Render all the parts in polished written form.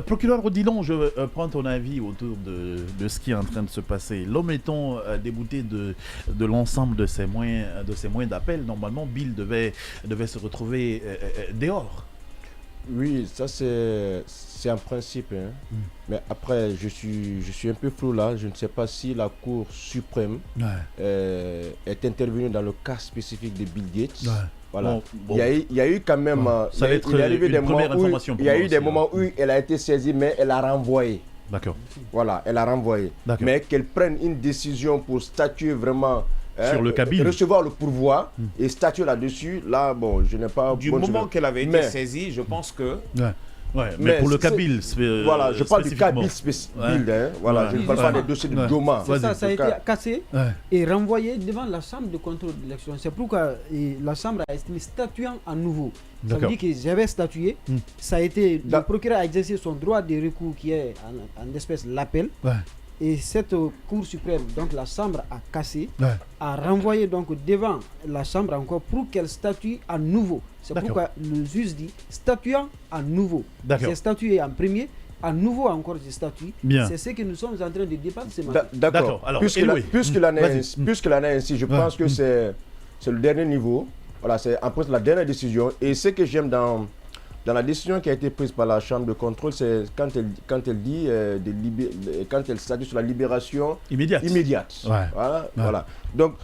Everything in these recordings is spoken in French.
Procureur Odilon, je prends ton avis autour de ce qui est en train de se passer. L'homme étant débouté de l'ensemble de ses moyens d'appel, normalement, Bill devait se retrouver dehors. Oui, ça c'est un principe. Hein. Mais après, je suis un peu flou là. Je ne sais pas si la Cour suprême est intervenue dans le cas spécifique de Bill Gates. Voilà. Bon. Il y a eu quand même. Ça va être une première information. Il y a eu des moments où elle a été saisie, mais elle a renvoyé. D'accord. Voilà, elle a renvoyé. Mais qu'elle prenne une décision pour statuer vraiment. Sur le cabine. Recevoir le pourvoi et statuer là-dessus. Là, bon, je n'ai pas. Du moment qu'elle avait été saisie, je pense que. Mais pour le Kabylie, voilà, je parle du Kabylie spécifique. Voilà, je ne parle pas des dossiers de Doma. C'est ça, ça a été cassé et renvoyé devant la Chambre de contrôle de l'élection. C'est pourquoi la Chambre a estimé statuant à nouveau. Ça veut dire que j'avais statué. Ça a été. Le procureur a exercé son droit de recours qui est en espèce l'appel. Et cette Cour suprême, donc la Chambre a cassé, a renvoyé donc devant la Chambre encore pour qu'elle statue à nouveau. C'est pourquoi le juge dit statuant à nouveau. C'est statué en premier, à nouveau encore je statue. C'est ce que nous sommes en train de débattre ce matin. D'accord. Puisque l'année est ainsi, je pense que c'est le dernier niveau. Voilà, c'est en plus la dernière décision. Et ce que j'aime dans la décision qui a été prise par la Chambre de contrôle, c'est quand elle dit, quand elle statue sur la libération immédiate. Voilà. Donc,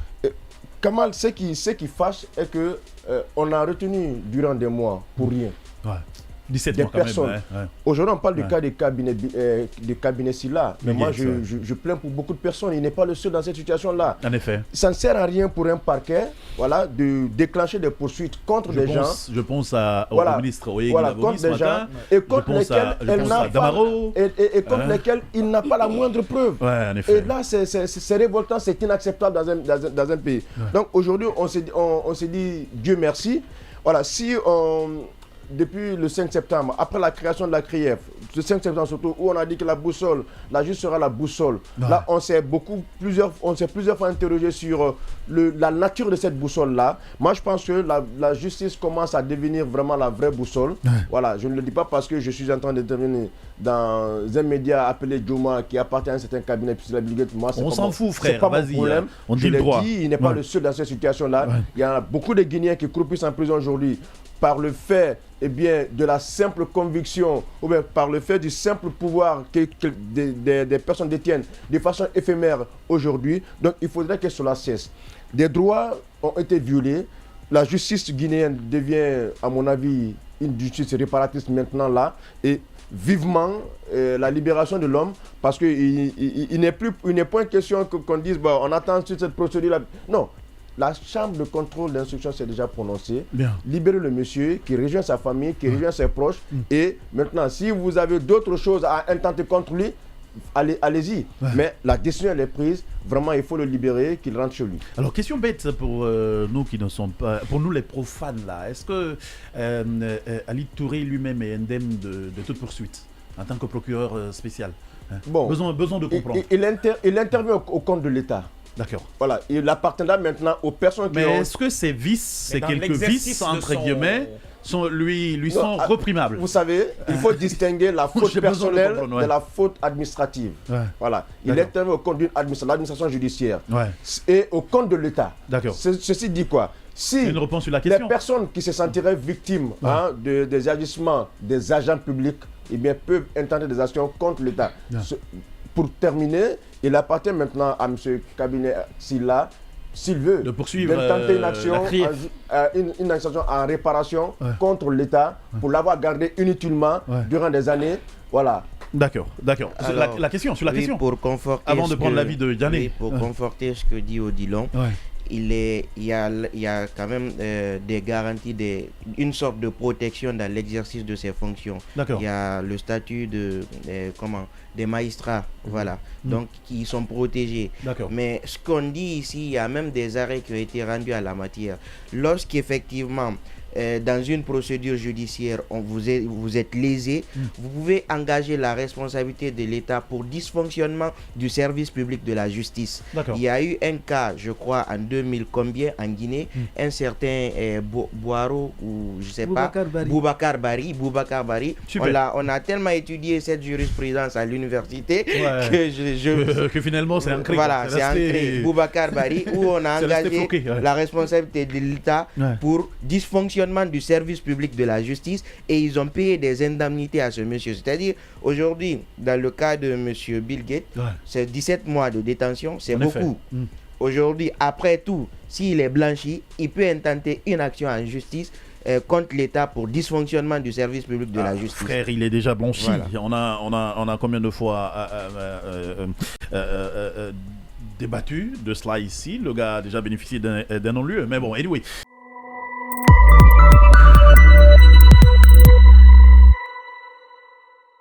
Kamal, ce qui fâche est que on a retenu durant des mois pour rien. 17 des mois personnes. Quand même, Aujourd'hui, on parle du cas des cabinets SILA. Mais moi, je plains pour beaucoup de personnes. Il n'est pas le seul dans cette situation-là. En effet. Ça ne sert à rien pour un parquet de déclencher des poursuites contre des gens. Je pense au ministre Oye contre des gens et contre lesquels il n'a pas la moindre preuve. En effet. Et là, c'est révoltant, c'est inacceptable dans un pays. Donc aujourd'hui, on s'est dit Dieu merci. Voilà, si depuis le 5 septembre, après la création de la CRIEF, le 5 septembre surtout, où on a dit que la boussole, la justice sera la boussole. Là, on s'est plusieurs fois interrogé sur la nature de cette boussole-là. Moi, je pense que la justice commence à devenir vraiment la vraie boussole. Voilà, je ne le dis pas parce que je suis en train d'intervenir dans un média appelé Djoma qui appartient à un certain cabinet. Moi, on s'en fout, frère. Vas-y, on dit le droit. Il n'est pas le seul dans cette situation-là. Il y a beaucoup de Guinéens qui croupissent en prison aujourd'hui par le fait de la simple conviction ou bien par le fait du simple pouvoir que des personnes détiennent de façon éphémère aujourd'hui. Donc il faudrait que cela cesse. Des droits ont été violés. La justice guinéenne devient, à mon avis, une justice réparatrice maintenant là. Et vivement la libération de l'homme, parce qu'il n'est point question qu'on dise on attend sur cette procédure-là. Non. La Chambre de contrôle d'instruction s'est déjà prononcée. Libérez le monsieur qui rejoint sa famille, qui rejoint ses proches. Et maintenant, si vous avez d'autres choses à intenter contre lui, allez-y. Mais la décision elle est prise. Vraiment, il faut le libérer, qu'il rentre chez lui. Alors, question bête pour nous qui ne sont pas... Pour nous, les profanes, là. Est-ce que Ali Touré lui-même est indemne de toute poursuite en tant que procureur spécial? Besoin de comprendre. Il intervient au compte de l'État. D'accord. Voilà, il appartient là maintenant aux personnes qui Mais est-ce que ces vices, ces quelques vices, entre guillemets, lui sont reprimables? Vous savez, il faut distinguer la faute personnelle de la faute administrative. Voilà. Il intervient au compte de l'administration judiciaire et au compte de l'État. D'accord. Ceci dit quoi? Si une réponse sur la question. Les personnes qui se sentiraient victimes des agissements des agents publics peuvent intenter des actions contre l'État. Pour terminer, il appartient maintenant à M. Cabinet Silla, s'il veut, de poursuivre tenter une action en réparation contre l'État pour l'avoir gardé inutilement durant des années. Voilà. D'accord. La question, sur la question. Pour conforter avant de prendre l'avis de Diané. Pour conforter ce que dit Odilon. Il y a quand même des garanties, une sorte de protection dans l'exercice de ses fonctions. Il y a le statut des magistrats, voilà, donc qui sont protégés. Mais ce qu'on dit ici, il y a même des arrêts qui ont été rendus à la matière. Lorsqu'effectivement, dans une procédure judiciaire, vous êtes lésé, vous pouvez engager la responsabilité de l'État pour dysfonctionnement du service public de la justice. Il y a eu un cas, je crois, en 2000 combien en Guinée, un certain Boiro, ou je sais pas, Boubacar Bari. On a tellement étudié cette jurisprudence à l'université que finalement c'est ancré. Voilà, c'est ancré. Boubacar Bari, où on a engagé la responsabilité de l'État pour dysfonctionnement du service public de la justice, et ils ont payé des indemnités à ce monsieur. C'est-à-dire, aujourd'hui, dans le cas de monsieur Bill Gates, c'est 17 mois de détention, c'est beaucoup. Aujourd'hui, après tout, s'il est blanchi, il peut intenter une action en justice contre l'État pour dysfonctionnement du service public de la justice. Frère, il est déjà blanchi. Voilà. On a combien de fois débattu de cela ici. Le gars a déjà bénéficié d'un non-lieu. Mais bon, anyway.